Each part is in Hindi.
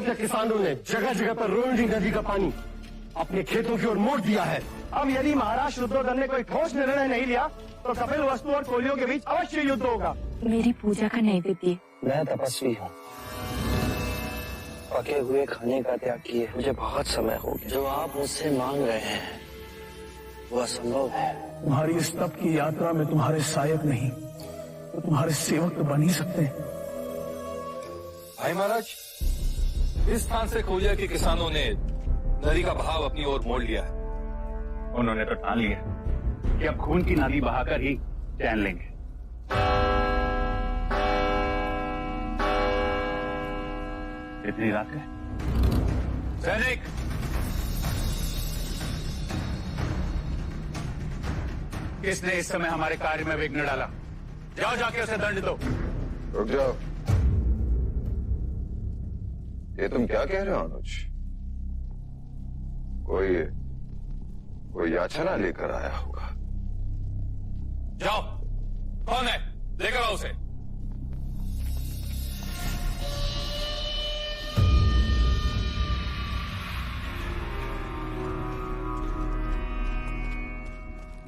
खेतों के किसानों ने जगह जगह पर रोहिणी नदी का पानी अपने खेतों की ओर मोड़ दिया है। अब यदि महाराज शुद्धोधन ने कोई ठोस निर्णय नहीं लिया तो कपिल वस्तु और कोलियों के बीच अवश्य युद्ध होगा। मेरी पूजा का नैवेद्य। मैं तपस्वी हूँ, पके हुए खाने का त्याग किए मुझे बहुत समय हो गया। जो आप मुझसे मांग रहे हैं वो असंभव है। तुम्हारी इस तप की यात्रा में तुम्हारे सहायक नहीं तो तुम्हारे सेवक तो बन ही सकते हैं। भाई महाराज, इस स्थान से कोलिया के किसानों ने नदी का बहाव अपनी ओर मोड़ लिया है। उन्होंने तो ठान लिया कि अब खून की नदी बहाकर ही चैन लेंगे। इतनी रात है। सैनिक, किसने इस समय हमारे कार्य में विघ्न डाला? जाओ जाके उसे दंड दो। रुक जाओ, ये तुम क्या कह रहे हो अनुज? कोई याचना लेकर आया होगा। जाओ, कौन है? लेकर आओ उसे।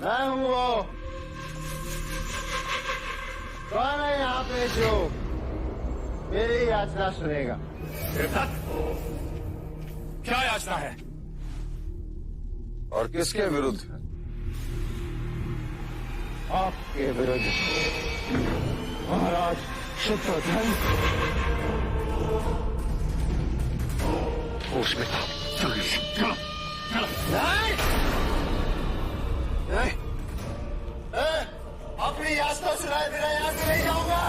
मैं हूँ वो। कौन है यहाँ पे जो मेरी याचना सुनेगा? क्या याचना है? और किसके विरुद्ध है? आपके विरुद्ध महाराज शुद्धोधन। होश में था। नहीं, अपनी याचना सुनाए बिना यहाँ से नहीं जाऊंगा।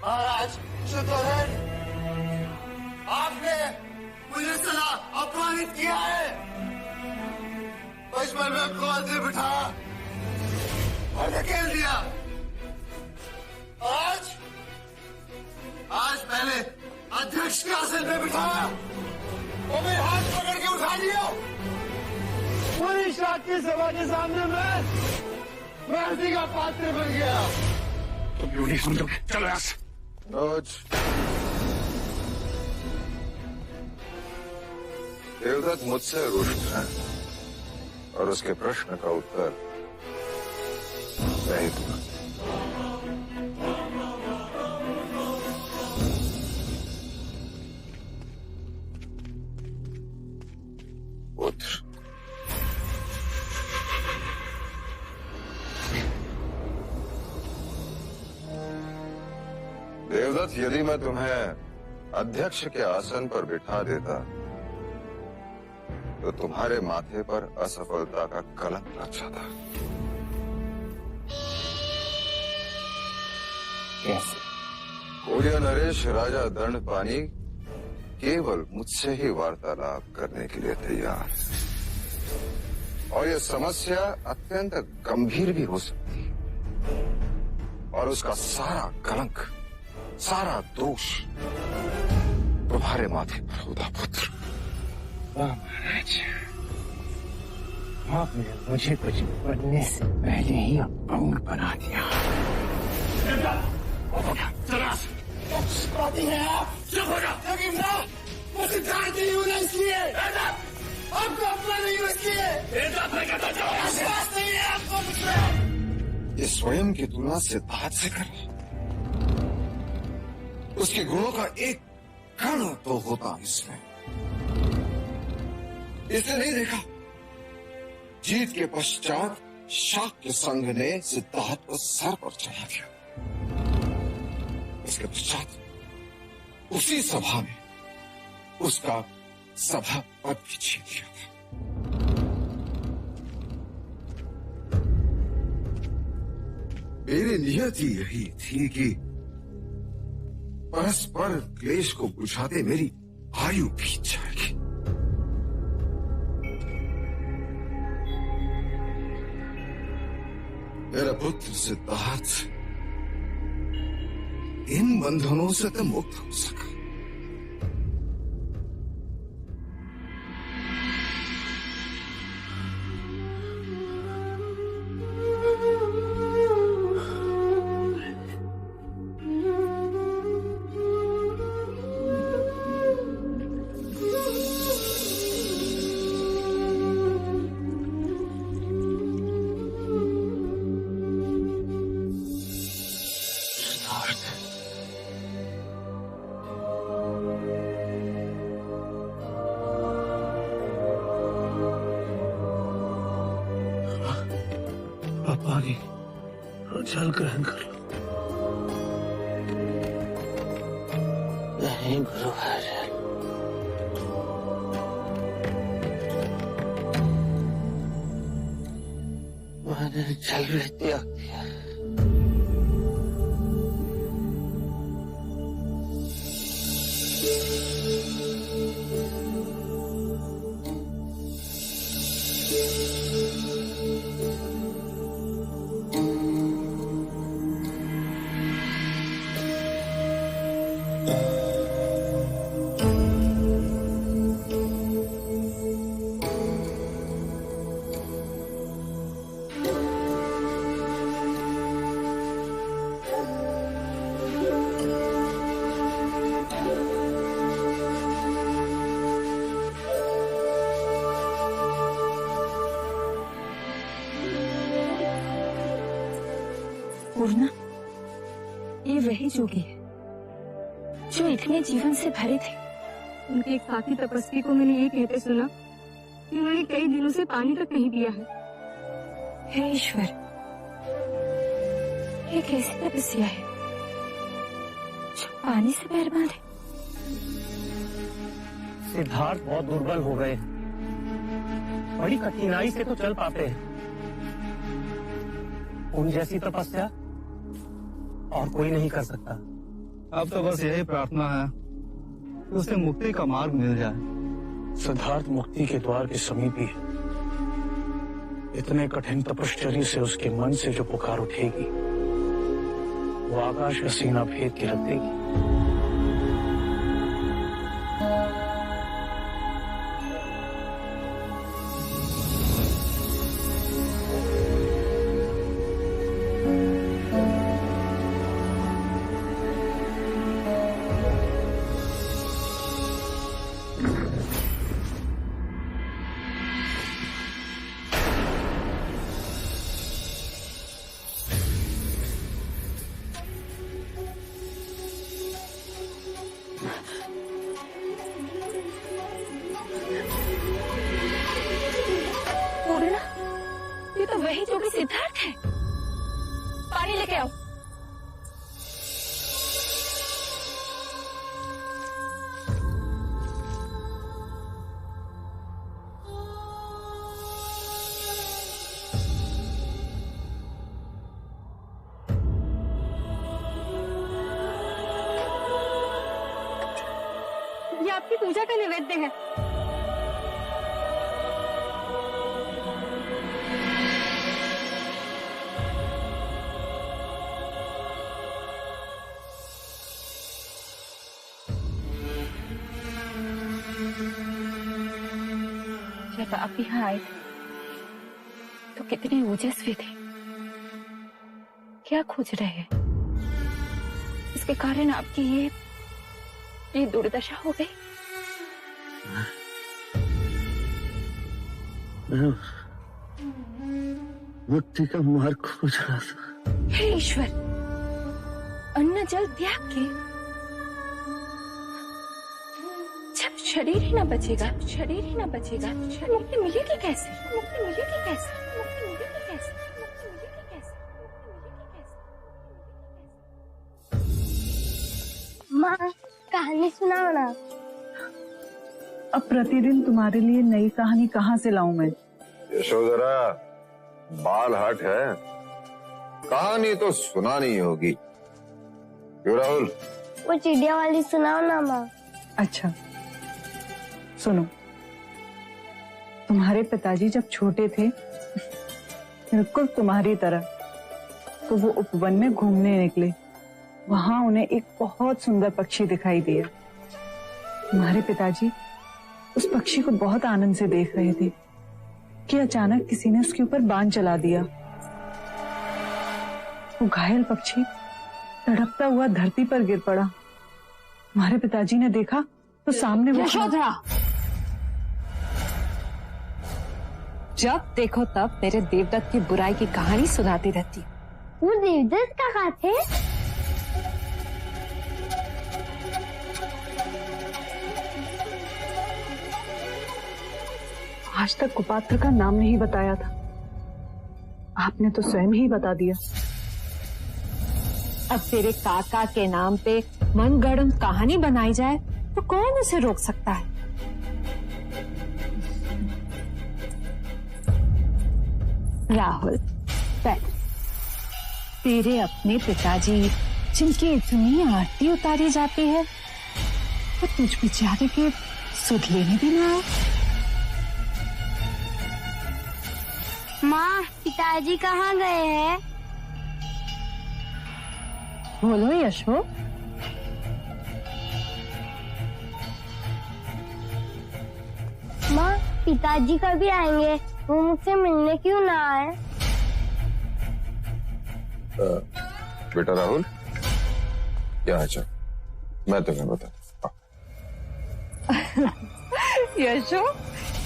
महाराज शुद्धोधन, आपने मुझे सदा अपमानित किया है। बचपन में कौन से बिठा और धकेल दिया। आज पहले अध्यक्ष के आसन पे बिठाया, वो मेरे हाथ पकड़ के उठा लिया। पूरी शासकीय सभा के सामने मैं हंसी का पात्र बन गया। तुम क्यों नहीं समझोगे? चलो यहाँ से। देवदत्त मुझसे रुष्ट है और उसके प्रश्न का उत्तर नहीं दूंगा। पुत्र, देवदत्त, यदि मैं तुम्हें अध्यक्ष के आसन पर बिठा देता तो तुम्हारे माथे पर असफलता का कलंक लग जाता। कैसे? कोलिया नरेश राजा दंडपानी केवल मुझसे ही वार्तालाप करने के लिए तैयार है और यह समस्या अत्यंत गंभीर भी हो सकती है और उसका सारा कलंक, सारा दोष तुम्हारे माथे पर होगा। पुत्र, महाराज, आपने मुझे कुछ बनने से पहले ही अपंग बना दिया। है आप? चुप हो जाओ। लेकिन मैं सिद्धार्थ नहीं हूँ ना, इसलिए आपको अपना नहीं हूँ, इसलिए विश्वास नहीं है आपको मुझसे। ये स्वयं की तुलना सिद्धार्थ से कर रहा। उसके गुणों का एक कण तो होता इसमें। इसने नहीं देखा जीत के पश्चात शाक्य संघ ने सिद्धार्थ को सर पर चढ़ा दिया। इसके पश्चात उसी सभा में उसका सभा पद भी छीन लिया था। मेरी नियति यही थी कि परस्पर क्लेश को बुझाते मेरी आयु बीत जाएगी। मेरा पुत्र सिद्धार्थ इन बंधनों से तो मुक्त हो सका। थोड़ा जल ग्रहण कर लो। नहीं गुरुवर, मैंने जल भी त्याग दिया। पूर्णा, ये वही जोगी है जो इतने जीवन से भरे थे। उनके एक साथी तपस्वी को मैंने ये कहते सुना कि उन्होंने कई दिनों से पानी तक नहीं पिया है। हे ईश्वर, ये कैसी तपस्या है जो पानी से पैर बांधे? सिद्धार्थ बहुत दुर्बल हो गए, बड़ी कठिनाई से तो चल पाते हैं। उन जैसी तपस्या और कोई नहीं कर सकता। अब तो बस यही प्रार्थना है कि उसे मुक्ति का मार्ग मिल जाए। सिद्धार्थ मुक्ति के द्वार के समीप ही है। इतने कठिन तपश्चर्या से उसके मन से जो पुकार उठेगी वो आकाश का सीना भेद के रख देगी। वही जोगी सिद्धार्थ है। पानी लेके आओ। ये आपकी पूजा का नैवेद्य है। जब आप यहाँ आए थे तो कितने ओजस्वी थे। क्या खोज रहे हैं? इसके कारण आपकी ये दुर्दशा हो गई। मुक्ति का मार्ग खोज रहा था। हे ईश्वर, अन्न जल त्याग के जब शरीर ही ना बचेगा, शरीर ही ना बचेगा, मुक्ति मिलेगी कैसे? मुक्ति मिलेगी कैसे? मुक्ति मिलेगी कैसे? मुक्ति मिलेगी कैसे? माँ, कहानी सुनाओ ना। अब प्रतिदिन तुम्हारे लिए नई कहानी कहाँ से लाऊं मैं? यशोधरा, बाल हट है, कहानी तो सुनानी होगी। क्यों राहुल? वो चिड़िया वाली सुनाओ ना माँ। अच्छा सुनो, तुम्हारे पिताजी जब छोटे थे बिल्कुल तुम्हारी तरह, तो वो उपवन में घूमने निकले। वहां उन्हें एक बहुत सुंदर पक्षी दिखाई दिया। तुम्हारे पिताजी उस पक्षी को बहुत आनंद से देख रहे थे कि अचानक किसी ने उसके ऊपर बाण चला दिया। वो घायल पक्षी तड़पता हुआ धरती पर गिर पड़ा। तुम्हारे पिताजी ने देखा तो सामने वो यशोधरा, जब देखो तब मेरे देवदत्त की बुराई की कहानी सुनाती रहती। वो देवदत्त कहाँ थे? आज तक कुपात्र का नाम नहीं बताया था, आपने तो स्वयं ही बता दिया। अब तेरे काका के नाम पे मनगढ़ंत कहानी बनाई जाए तो कौन उसे रोक सकता है? राहुल, बैठ। तेरे अपने पिताजी जिनकी इतनी आरती उतारी जाती है, तो तुझ बेचारे के सुध लेने भी ना आए। माँ, पिताजी कहाँ गए हैं? बोलो यशो। माँ, पिताजी कभी आएंगे? वो मुझसे मिलने क्यों ना आए? बेटा राहुल, यहाँ चल, मैं तुम्हें बता। यशो,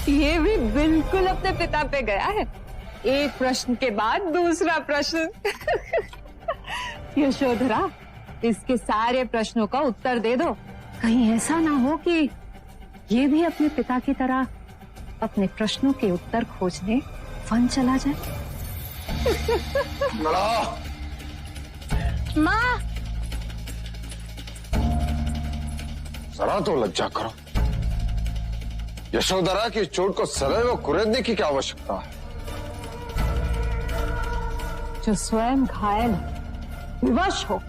ये भी बिल्कुल अपने पिता पे गया है। एक प्रश्न के बाद दूसरा प्रश्न। यशोधरा, इसके सारे प्रश्नों का उत्तर दे दो। कहीं ऐसा ना हो कि ये भी अपने पिता की तरह अपने प्रश्नों के उत्तर खोजने वन चला जाए। माँ, जरा तो लज्जा करो। यशोधरा की चोट को सदैव कुरेदने की क्या आवश्यकता है? जो स्वयं घायल विवश हो,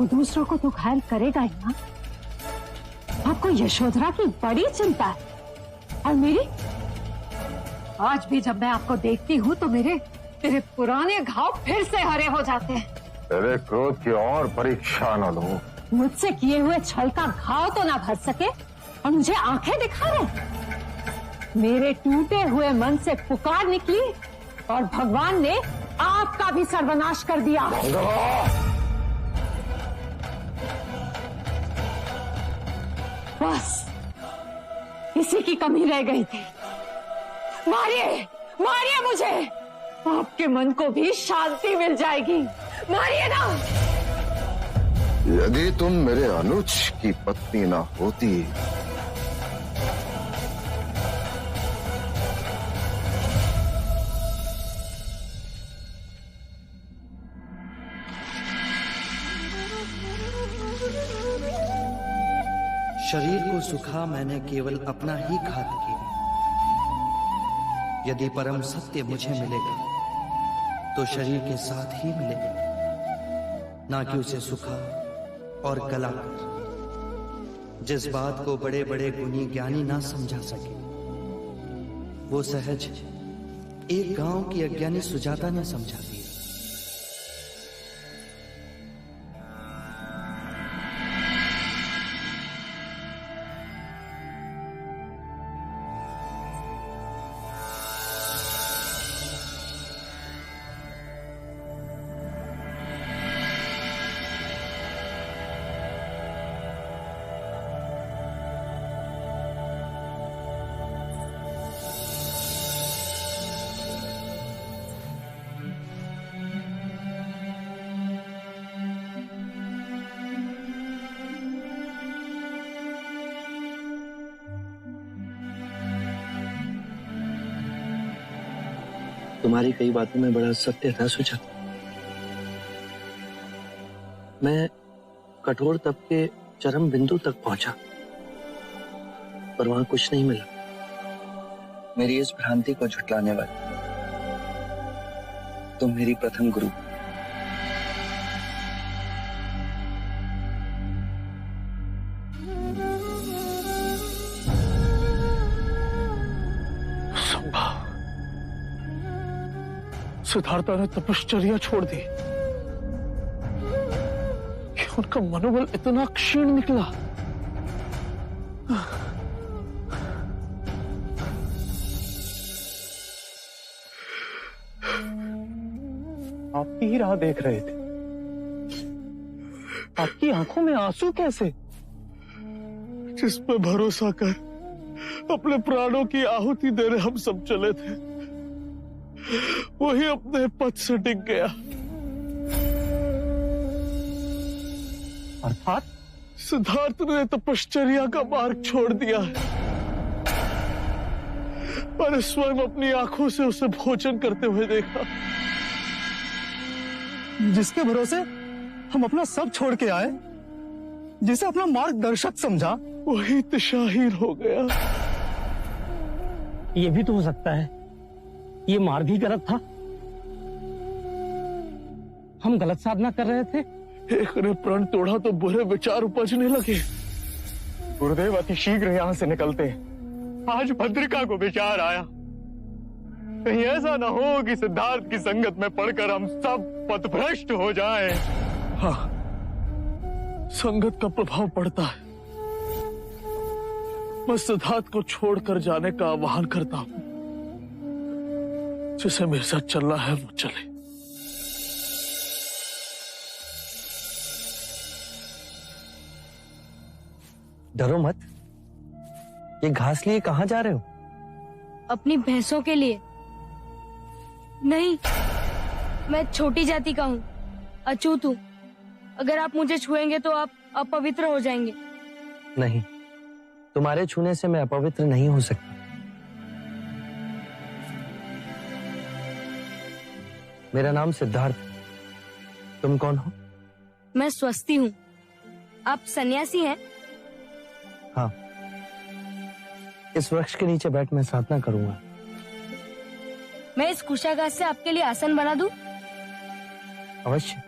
वो दूसरों को तो घायल करेगा ही ना। आपको यशोधरा की बड़ी चिंता है, और मेरी? आज भी जब मैं आपको देखती हूँ तो तेरे पुराने घाव फिर से हरे हो जाते हैं। तेरे क्रोध की और परीक्षा न लो। मुझसे किए हुए छल का घाव तो ना भर सके और मुझे आंखें दिखा रहे। मेरे टूटे हुए मन से पुकार निकली और भगवान ने आपका भी सर्वनाश कर दिया। बस इसी की कमी रह गई थी। मारिए, मारिए मुझे, आपके मन को भी शांति मिल जाएगी। मारिए ना। यदि तुम मेरे अनुज की पत्नी ना होती शरीर को सुखा मैंने केवल अपना ही घात किया। यदि परम सत्य मुझे मिलेगा तो शरीर के साथ ही मिलेगा, ना कि उसे सुखा और गलाकर। जिस बात को बड़े बड़े गुणी ज्ञानी ना समझा सके, वो सहज एक गांव की अज्ञानी सुजाता ने समझा दिया। तुम्हारी कई बातों में बड़ा सत्य था सुजाता। मैं कठोर तप के चरम बिंदु तक पहुंचा, पर वहां कुछ नहीं मिला। मेरी इस भ्रांति को झुटलाने वाली तुम मेरी प्रथम गुरु। सिद्धार्थ ने तपश्चर्या छोड़ दी कि उनका मनोबल इतना क्षीण निकला। आपकी ही राह देख रहे थे, आपकी आंखों में आंसू कैसे? जिस पर भरोसा कर अपने प्राणों की आहुति देने हम सब चले थे, वही अपने पद से डिग गया। अर्थात सिद्धार्थ ने तपश्चर्या का मार्ग छोड़ दिया है। मैंने स्वयं अपनी आंखों से उसे भोजन करते हुए देखा। जिसके भरोसे हम अपना सब छोड़ के आए, जिसे अपना मार्गदर्शक समझा, वही दिशाहीन हो गया। ये भी तो हो सकता है ये मार्ग ही गलत था। हम गलत साधना कर रहे थे। एक ने प्रण तोड़ा तो बुरे विचार उपजने लगे। गुरुदेव अति शीघ्र यहाँ से निकलते हैं। आज भद्रिका को विचार आया, कहीं ऐसा ना हो कि सिद्धार्थ की संगत में पड़कर हम सब पथभ्रष्ट हो जाएं। हाँ, संगत का प्रभाव पड़ता है। मैं सिद्धार्थ को छोड़कर जाने का आह्वान करता हूं। जिसे मेरे साथ चलना है वो चले। डरो मत। ये घास लिए कहाँ जा रहे हो? अपनी भैंसों के लिए। नहीं, मैं छोटी जाति का हूँ, अछूत हूँ। अगर आप मुझे छुएंगे तो आप अपवित्र हो जाएंगे। नहीं, तुम्हारे छूने से मैं अपवित्र नहीं हो सकता। मेरा नाम सिद्धार्थ। तुम कौन हो? मैं स्वस्ति हूँ। आप सन्यासी हैं? हाँ, इस वृक्ष के नीचे बैठ मैं साधना करूंगा। मैं इस कुशागार से आपके लिए आसन बना दूं? अवश्य।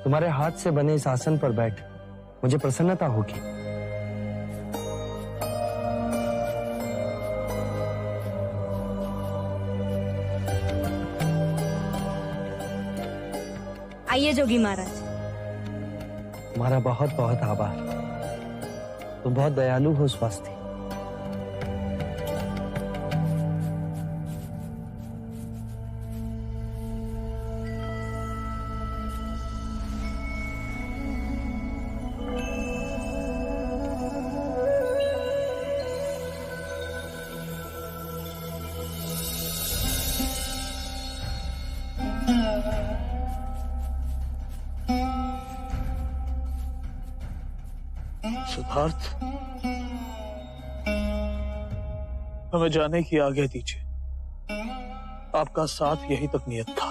तुम्हारे हाथ से बने इस आसन पर बैठ मुझे प्रसन्नता होगी। आइए जोगी महाराज। तुम्हारा बहुत बहुत आभार। तुम बहुत दयालु हो स्वस्ति। सिद्धार्थ, हमें जाने की आज्ञा दीजिए। आपका साथ यही तक नियत था।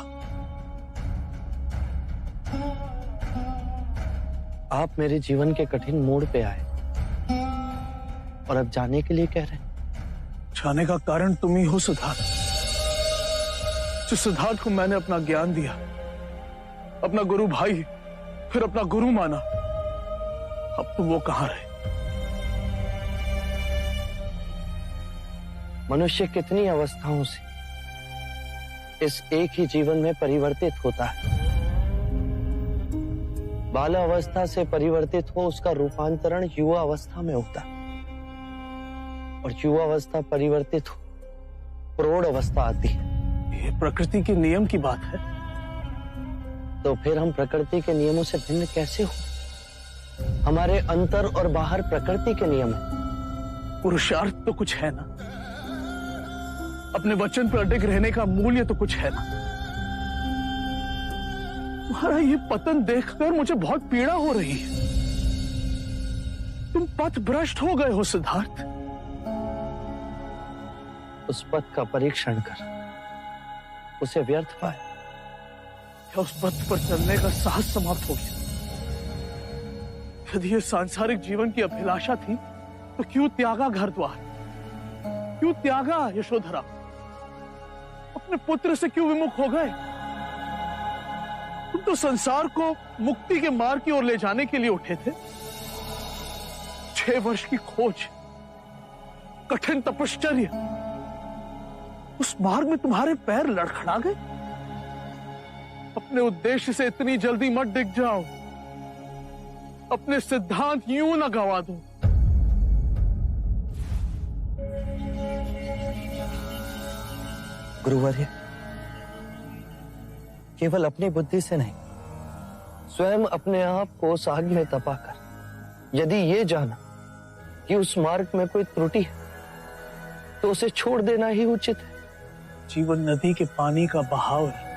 आप मेरे जीवन के कठिन मोड़ पे आए और अब जाने के लिए कह रहे हैं। जाने का कारण तुम ही हो सिद्धार्थ। जिस सिद्धार्थ को मैंने अपना ज्ञान दिया, अपना गुरु भाई, फिर अपना गुरु माना, अब तुम वो कहां रहे? मनुष्य कितनी अवस्थाओं से इस एक ही जीवन में परिवर्तित होता है। बाल अवस्था से परिवर्तित हो उसका रूपांतरण युवा अवस्था में होता है, और युवा अवस्था परिवर्तित हो प्रौढ़ अवस्था आती है। ये प्रकृति के नियम की बात है। तो फिर हम प्रकृति के नियमों से भिन्न कैसे हो? हमारे अंतर और बाहर प्रकृति के नियम है। पुरुषार्थ तो कुछ है ना, अपने वचन पर अडिग रहने का मूल्य तो कुछ है ना। तुम्हारा ये पतन देखकर मुझे बहुत पीड़ा हो रही है। तुम पथ भ्रष्ट हो गए हो सिद्धार्थ। उस पथ का परीक्षण कर उसे व्यर्थ पाए। क्या उस पथ पर चलने का साहस समाप्त हो गया? यदि ये सांसारिक जीवन की अभिलाषा थी तो क्यों त्यागा घर द्वार? क्यों त्यागा यशोधरा? अपने पुत्र से क्यों विमुख हो गए? तुम तो संसार को मुक्ति के मार्ग की ओर ले जाने के लिए उठे थे। 6 वर्ष की खोज, कठिन तपश्चर्या, उस मार्ग में तुम्हारे पैर लड़खड़ा गए। अपने उद्देश्य से इतनी जल्दी मत डिग जाओ। अपने सिद्धांत यूं न गवा दो। गुरुवर्य, केवल अपनी बुद्धि से नहीं, स्वयं अपने आप को उस आग में तपाकर यदि ये जाना कि उस मार्ग में कोई त्रुटि है तो उसे छोड़ देना ही उचित है। जीवन नदी के पानी का बहाव है।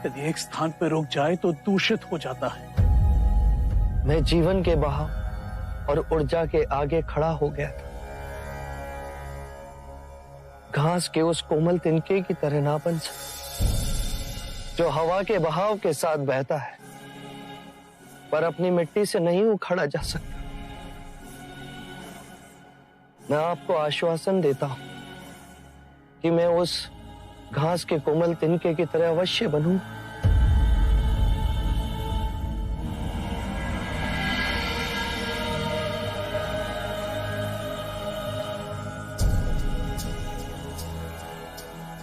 यदि एक स्थान पर रुक जाए तो दूषित हो जाता है। मैं जीवन के बहाव और ऊर्जा के आगे खड़ा हो गया था। घास के उस कोमल तिनके की तरह ना बन सकता जो हवा के बहाव के साथ बहता है। पर अपनी मिट्टी से नहीं उखाड़ा जा सकता। मैं आपको आश्वासन देता हूं कि मैं उस घास के कोमल तिनके की तरह अवश्य बनूं।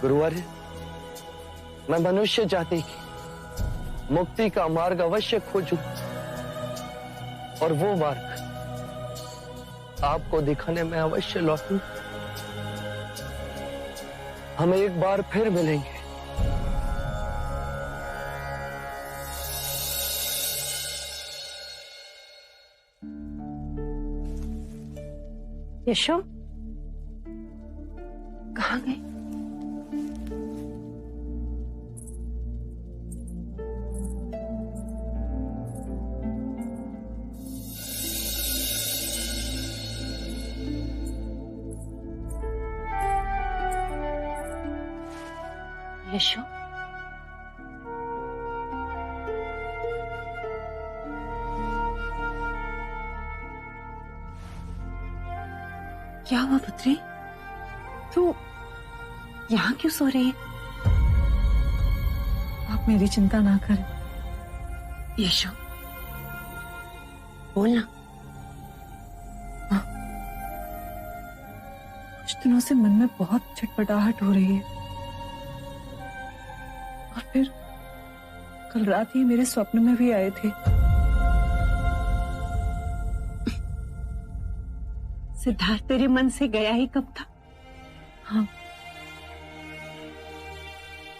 गुरुवर्य, मैं मनुष्य जाति की मुक्ति का मार्ग अवश्य खोजूं और वो मार्ग आपको दिखाने में अवश्य लौटूं। हम एक बार फिर मिलेंगे। यशो, कहाँ गए? यशो, क्या हुआ पुत्री? तू यहाँ क्यों सो रही है? आप मेरी चिंता ना करें। यशो, बोलना। कुछ दिनों से मन में बहुत छटपटाहट हो रही है और फिर कल रात ही मेरे स्वप्न में भी आए थे। सिद्धार्थ तेरे मन से गया ही कब था? हाँ,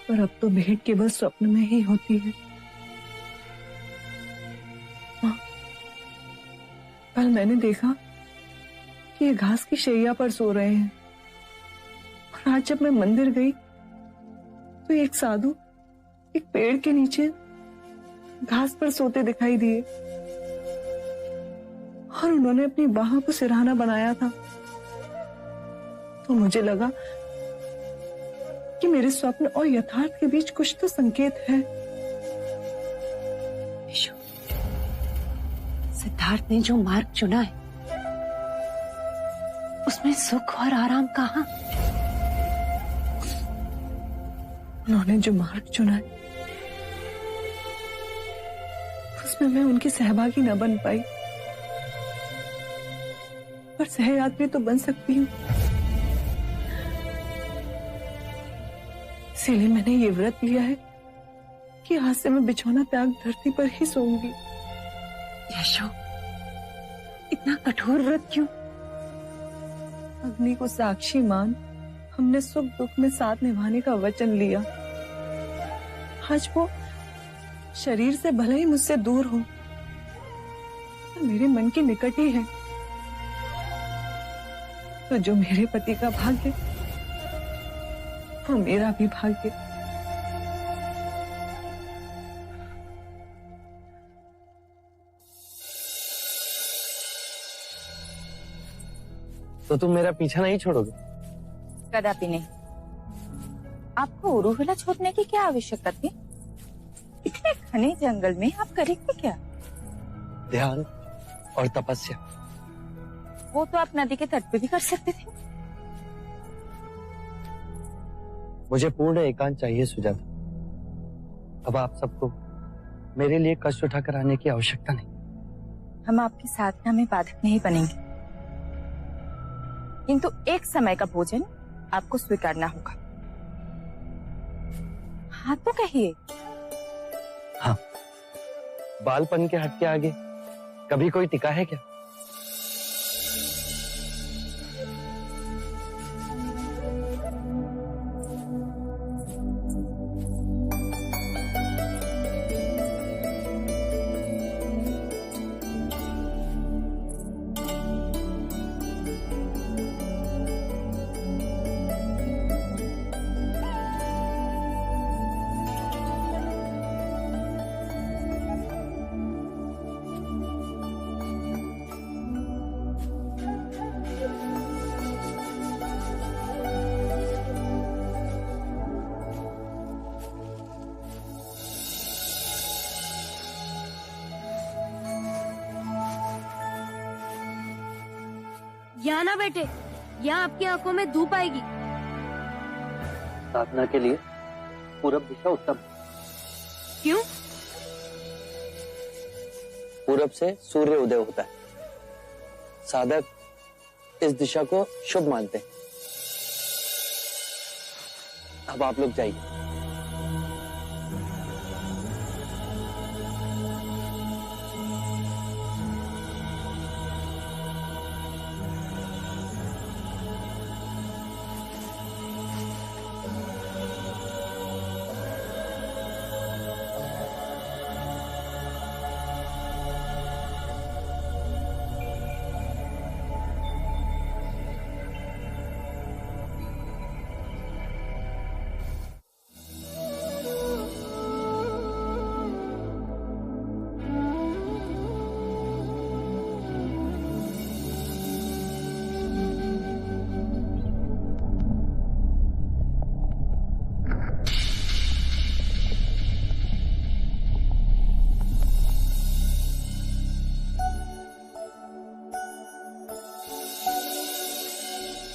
पर अब तो भेंट केवल स्वप्न में ही होती है। हाँ, कल मैंने देखा कि ये घास की शैया पर सो रहे हैं और आज जब मैं मंदिर गई तो एक साधु एक पेड़ के नीचे घास पर सोते दिखाई दिए और उन्होंने अपनी बाहों को सिरहाना बनाया था। तो मुझे लगा कि मेरे स्वप्न और यथार्थ के बीच कुछ तो संकेत है। सिद्धार्थ ने जो मार्ग चुना है उसमें सुख और आराम कहाँ? उन्होंने जो मार्ग चुना है उसमें मैं उनकी सहभागी न बन पाई, पर सहयात्री तो बन सकती हूँ। इसीलिए मैंने ये व्रत लिया है कि आज से मैं बिछौना त्याग धरती पर ही सोऊंगी। यशो, इतना कठोर व्रत क्यों? अग्नि को साक्षी मान हमने सुख दुख में साथ निभाने का वचन लिया। आज वो शरीर से भले ही मुझसे दूर हो, पर मेरे मन के निकट ही है। तो जो मेरे पति का भाग्य, वो मेरा भी भाग्य। तो तुम मेरा पीछा नहीं छोड़ोगे? कदापि नहीं। आपको उरुविला छोड़ने की क्या आवश्यकता थी? इतने घने जंगल में आप करेंगे क्या? ध्यान और तपस्या। वो तो आप नदी के तट पे भी कर सकते थे। मुझे पूर्ण एकांत चाहिए सुजाता। अब आप सबको मेरे लिए कष्ट उठाकर आने की आवश्यकता नहीं। हम आपकी साधना में बाधक नहीं बनेंगे, किंतु एक समय का भोजन आपको स्वीकारना होगा। हाँ तो कहिए। हाँ, बालपन के हट के आगे कभी कोई टिका है क्या? यहाँ ना बैठे, यहाँ आपकी आंखों में धूप आएगी। साधना के लिए पूरब दिशा उत्तम। क्यों? पूरब से सूर्य उदय होता है। साधक इस दिशा को शुभ मानते हैं। अब आप लोग जाइए।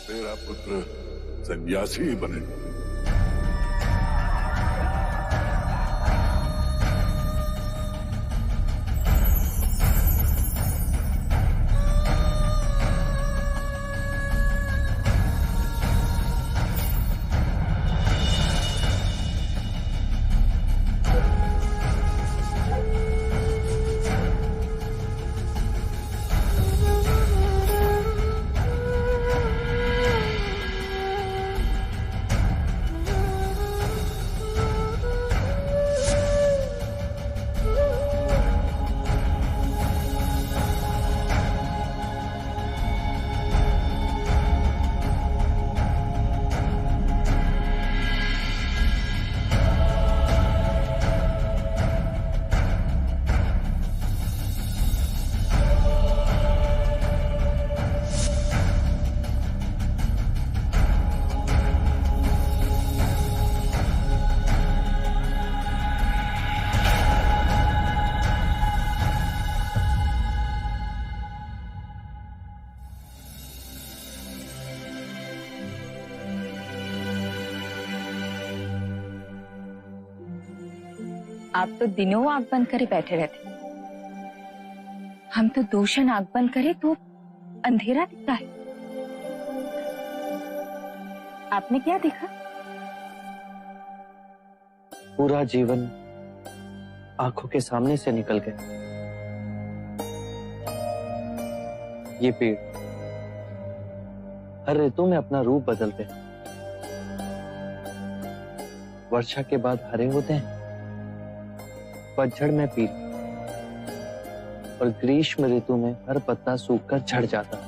तेरा पुत्र सन्यासी ही बने। आप तो दिनों आंख बंद करे बैठे रहते, हम तो दोषण आंख बंद करे तो अंधेरा दिखता है। आपने क्या देखा? पूरा जीवन आंखों के सामने से निकल गया। ये पेड़ हर ऋतु में अपना रूप बदलते हैं। वर्षा के बाद हरे होते हैं, पतझड़ में पीले, और ग्रीष्म ऋतु में हर पत्ता सूखकर झड़ जाता है।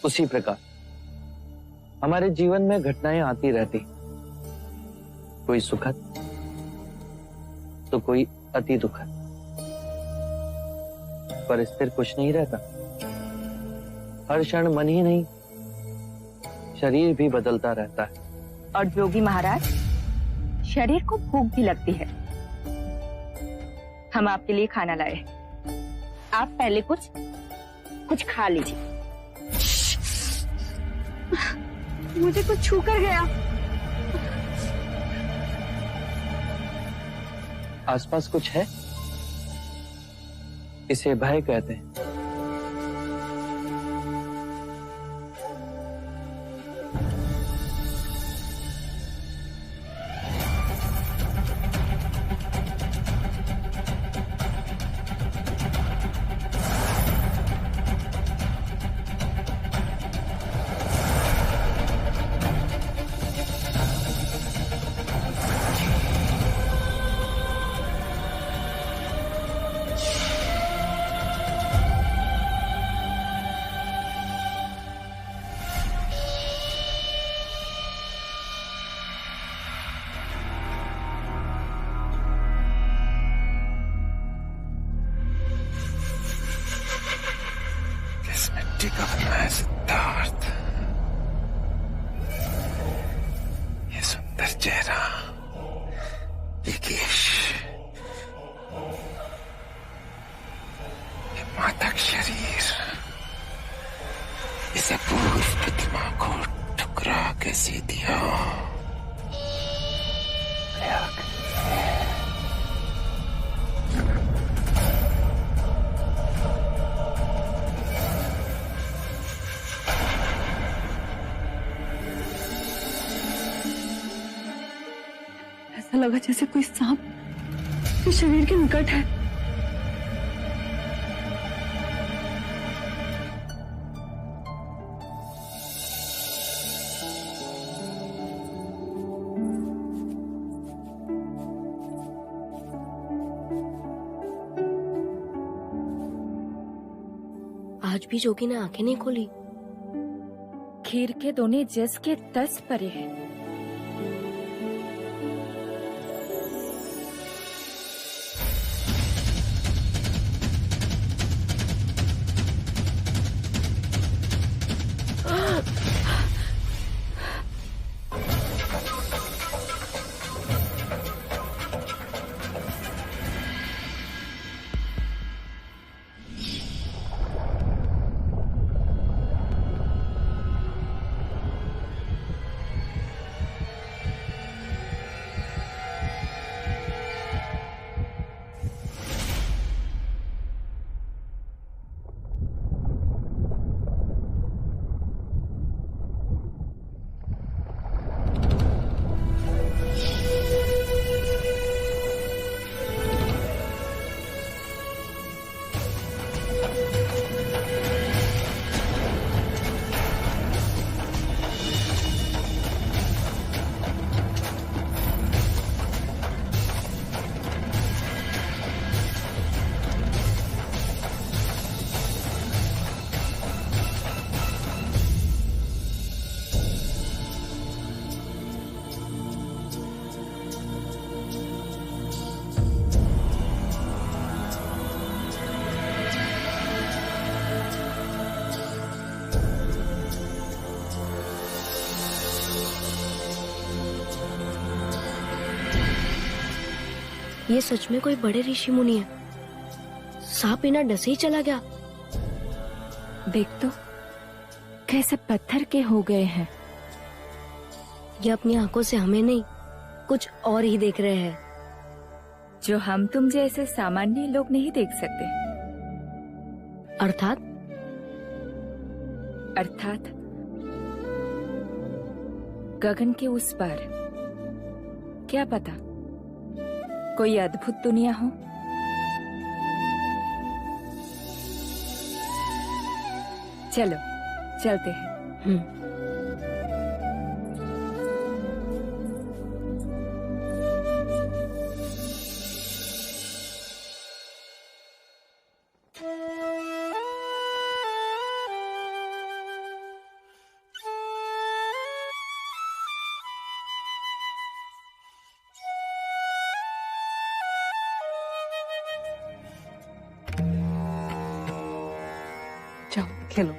उसी प्रकार हमारे जीवन में घटनाएं आती रहती, कोई सुखद तो कोई अति दुखद, पर स्थिर कुछ नहीं रहता। हर क्षण मन ही नहीं, शरीर भी बदलता रहता है। और जोगी महाराज, शरीर को भूख भी लगती है। हम आपके लिए खाना लाए हैं, आप पहले कुछ खा लीजिए। मुझे कुछ छू कर गया। आसपास कुछ है, इसे भय कहते हैं। लगा जैसे कोई सांप के शरीर के निकट है। आज भी जोगी ने आंखें नहीं खोली। खीर के दोने जस के 10 परे हैं। ये सच में कोई बड़े ऋषि मुनि है। सांप बिना डसे ही चला गया। देख तो कैसे पत्थर के हो गए हैं। ये अपनी आंखों से हमें नहीं कुछ और ही देख रहे हैं, जो हम तुम जैसे सामान्य लोग नहीं देख सकते। अर्थात गगन के उस पार। क्या पता कोई अद्भुत दुनिया हो। चलो चलते हैं। जाओ खेलो।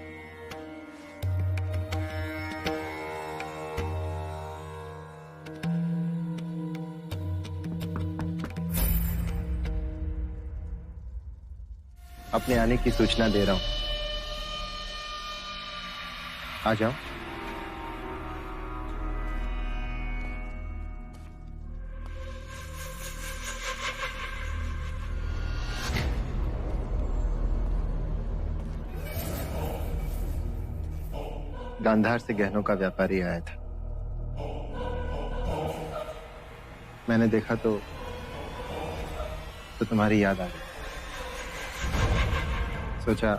अपने आने की सूचना दे रहा हूं, आ जाओ। गांधार से गहनों का व्यापारी आया था। मैंने देखा तो तुम्हारी याद आ गई। सोचा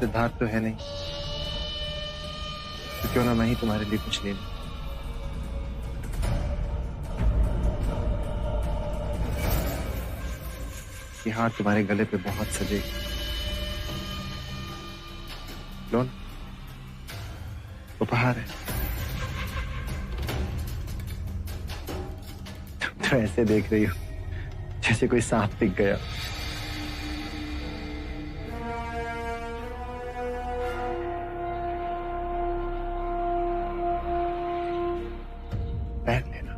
सिद्धार्थ तो है नहीं, तो क्यों ना मैं ही तुम्हारे लिए कुछ ले लूं। ये हार तुम्हारे गले पे बहुत सजेगी। लो ना, उपहार है। तुम तो ऐसे देख रही हो जैसे कोई सांप दिख गया। पहन लेना।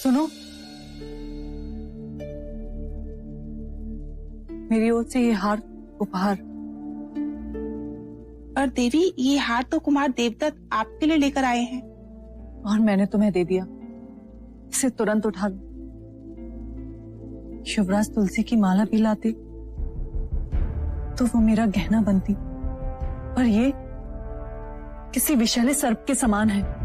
सुनो, मेरी ओर से ये हार उपहार। पर देवी, ये हार तो कुमार देवदत्त आपके लिए लेकर आए हैं। और मैंने तुम्हें दे दिया। इसे तुरंत उठा लो। शिवराज तुलसी की माला भी लाते तो वो मेरा गहना बनती। पर ये किसी विषैले सर्प के समान है।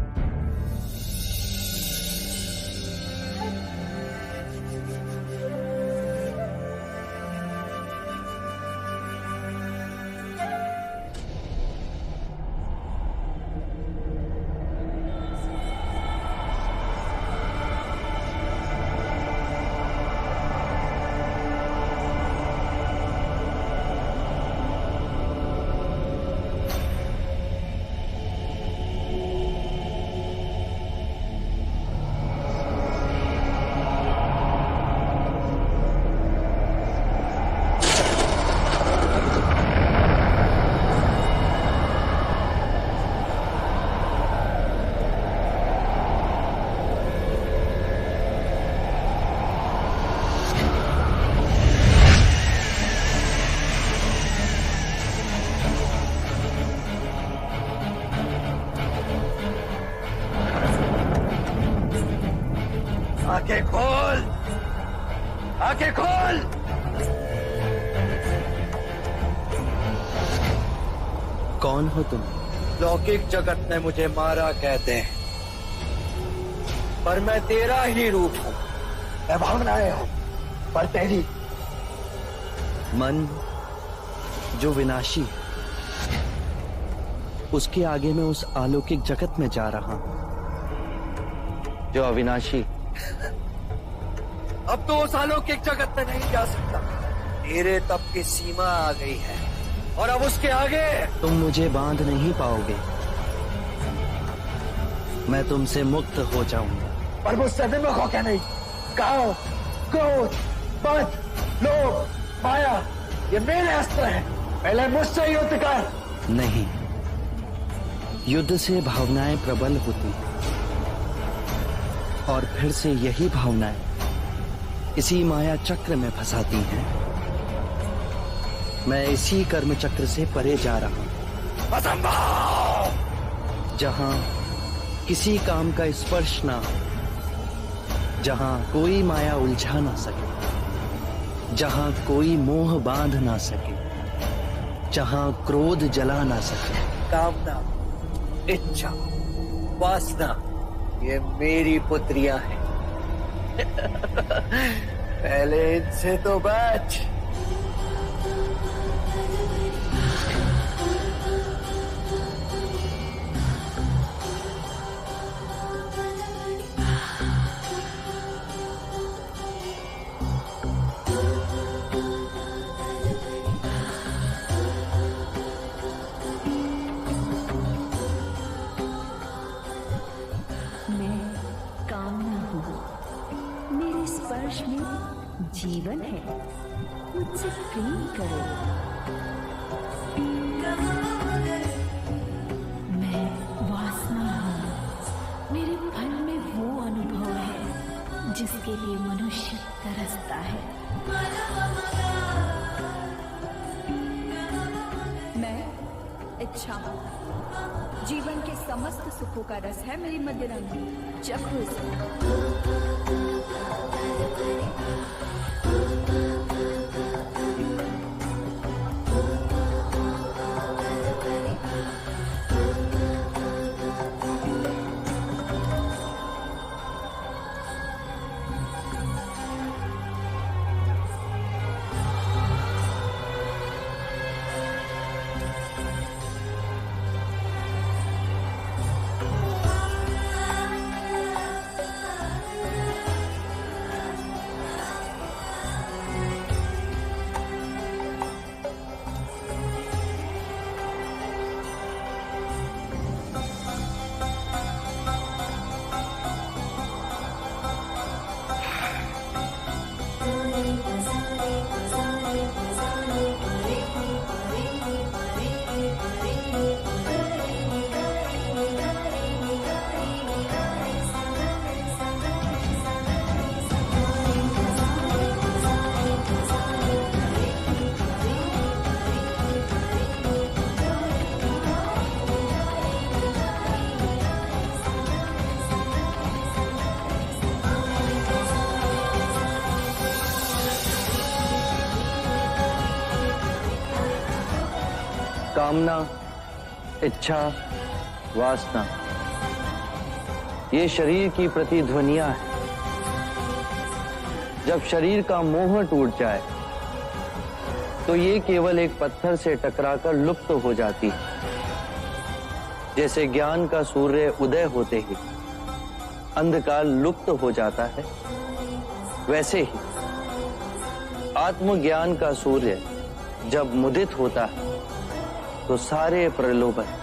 आंखें खोल, आंखें खोल। कौन हो तुम? लौकिक जगत में मुझे मारा कहते हैं, पर मैं तेरा ही रूप हूं। मैं भावनाएं हूं, पर तेरी। मन जो विनाशी है, उसके आगे मैं उस अलौकिक जगत में जा रहा हूं जो अविनाशी। अब तो उस अलौकिक जगत में नहीं जा सकता। तेरे तप की सीमा आ गई है और अब उसके आगे तुम मुझे बांध नहीं पाओगे। मैं तुमसे मुक्त हो जाऊंगा, पर मुझसे विमुख होकर नहीं। काम, क्रोध, मद, लोभ, माया, ये मेरे अस्त्र हैं। पहले मुझसे युद्ध कर। नहीं, युद्ध से भावनाएं प्रबल होती हैं और फिर से यही भावनाएं इसी माया चक्र में फंसाती हैं। मैं इसी कर्म चक्र से परे जा रहा हूं, असंभव। जहां किसी काम का स्पर्श ना हो, जहां कोई माया उलझा ना सके, जहां कोई मोह बांध ना सके, जहां क्रोध जला ना सके। कामना, इच्छा, वासना, ये मेरी पुत्रियां हैं। पहले इनसे तो बच। स्पर्श में जीवन है, मुझसे प्रेम करो। मैं वासना हूँ, मेरे मन में वो अनुभव है जिसके लिए मनुष्य तरसता है। मैं इच्छा हूँ, जीवन के समस्त सुखों का रस है मेरी मदिरांगी। चखो इसे। कामना, इच्छा, वासना, ये शरीर की प्रतिध्वनियां हैं। जब शरीर का मोह टूट जाए तो ये केवल एक पत्थर से टकराकर लुप्त हो जाती है। जैसे ज्ञान का सूर्य उदय होते ही अंधकार लुप्त हो जाता है, वैसे ही आत्मज्ञान का सूर्य जब मुदित होता है तो सारे प्रलोभन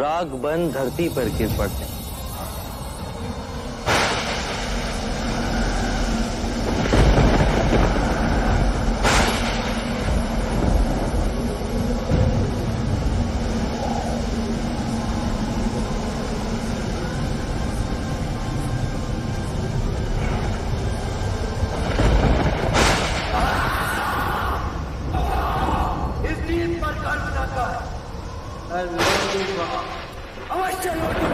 राग बन धरती पर गिर पड़ते हैं। अवश्य लौटूंगा।